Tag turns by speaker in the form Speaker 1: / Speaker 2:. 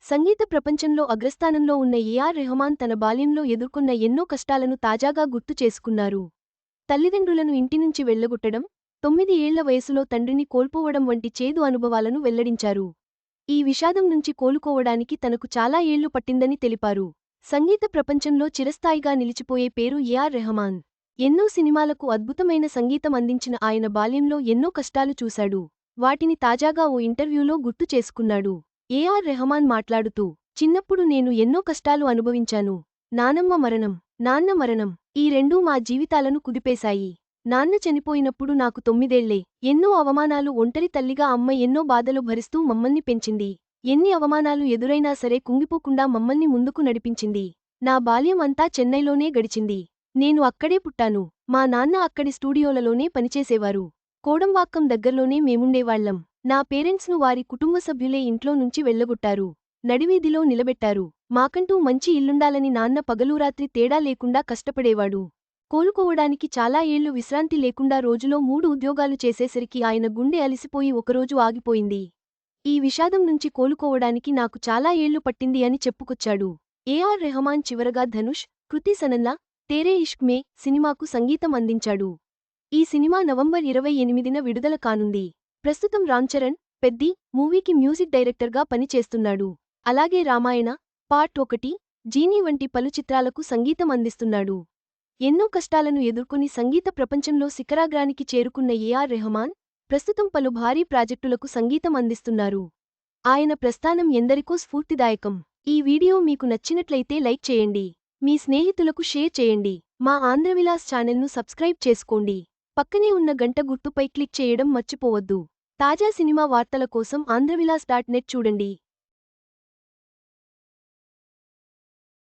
Speaker 1: సంగీత ప్రపంచంలో అగ్రస్థానంలో ఉన్న ఏఆర్ రెహమాన్ తన బాల్యంలో ఎదుర్కొన్న ఎన్నో కష్టాలను తాజాగా గుర్తు చేసుకున్నారు. తల్లిదండ్రులను ఇంటినుంచి వెళ్లగొట్టడం, 9 ఏళ్ల వయసులో తండ్రిని కోల్పోవడం వంటి చేదు అనుభవాలను వెల్లడించారు. ఈ విషాదం నుంచి కోలుకోవడానికి తనకు చాలా ఏళ్లు పట్టిందని తెలిపారు. సంగీత ప్రపంచంలో చిరస్థాయిగా నిలిచిపోయే పేరు ఏఆర్ రెహమాన్. ఎన్నో సినిమాలకు అద్భుతమైన సంగీతం అందించిన ఆయన బాల్యంలో ఎన్నో కష్టాలు చూశాడు. వాటిని తాజాగా ఓ ఇంటర్వ్యూలో గుర్తు చేసుకున్నాడు. ఏఆర్ రెహమాన్ మాట్లాడుతూ, చిన్నప్పుడు నేను ఎన్నో కష్టాలు అనుభవించాను. నానమ్మ మరణం, నాన్న మరణం, ఈ రెండూ మా జీవితాలను కుదిపేశాయి. నాన్న చనిపోయినప్పుడు నాకు 9ఏళ్లే. ఎన్నో అవమానాలు. ఒంటరి తల్లిగా అమ్మ ఎన్నో బాధలు భరిస్తూ మమ్మల్ని పెంచింది. ఎన్ని అవమానాలు ఎదురైనా సరే కుంగిపోకుండా మమ్మల్ని ముందుకు నడిపించింది. నా బాల్యం అంతా చెన్నైలోనే గడిచింది. నేను అక్కడే పుట్టాను. మా నాన్న అక్కడి స్టూడియోలలోనే పనిచేసేవారు. కోడంవాక్కం దగ్గర్లోనే మేముండేవాళ్లం. నా పేరెంట్స్ను వారి కుటుంబ సభ్యులే ఇంట్లో నుంచి వెళ్లగొట్టారు. నడివీధిలో నిలబెట్టారు. మాకంటూ మంచి ఇల్లుండాలని నాన్న పగలూరాత్రి తేడా లేకుండా కష్టపడేవాడు. కోలుకోవడానికి చాలా ఏళ్లు విశ్రాంతి లేకుండా రోజులో 3 ఉద్యోగాలు చేసేసరికి ఆయన గుండె అలిసిపోయి ఒకరోజు ఆగిపోయింది. ఈ విషాదం నుంచి కోలుకోవడానికి నాకు చాలా ఏళ్లు పట్టింది అని చెప్పుకొచ్చాడు. ఏఆర్ రెహమాన్ చివరగా ధనుష్, కృతి సనన్ల, తేరే ఇష్క్ మే సినిమాకు సంగీతం అందించాడు. ఈ సినిమా నవంబర్ 28న విడుదల కానుంది. ప్రస్తుతం రామ్చరణ్, పెద్ది మూవీకి మ్యూజిక్ డైరెక్టర్గా పనిచేస్తున్నాడు. అలాగే రామాయణ, పార్ట్ 1, జీనీ వంటి పలు చిత్రాలకు సంగీతం అందిస్తున్నాడు. ఎన్నో కష్టాలను ఎదుర్కొని సంగీత ప్రపంచంలో శిఖరాగ్రానికి చేరుకున్న ఏఆర్ రెహమాన్ ప్రస్తుతం పలు భారీ ప్రాజెక్టులకు సంగీతం అందిస్తున్నారు. ఆయన ప్రస్థానం ఎందరికో స్ఫూర్తిదాయకం. ఈ వీడియో మీకు నచ్చినట్లయితే లైక్ చేయండి. మీ స్నేహితులకు షేర్ చేయండి. మా ఆంధ్రవిలాస్ ఛానల్ను సబ్స్క్రైబ్ చేసుకోండి. పక్కనే ఉన్న గంట గుర్తుపై క్లిక్ చేయడం మర్చిపోవద్దు. తాజా సినిమా వార్తల కోసం ఆంధ్రవిలాస్.net చూడండి.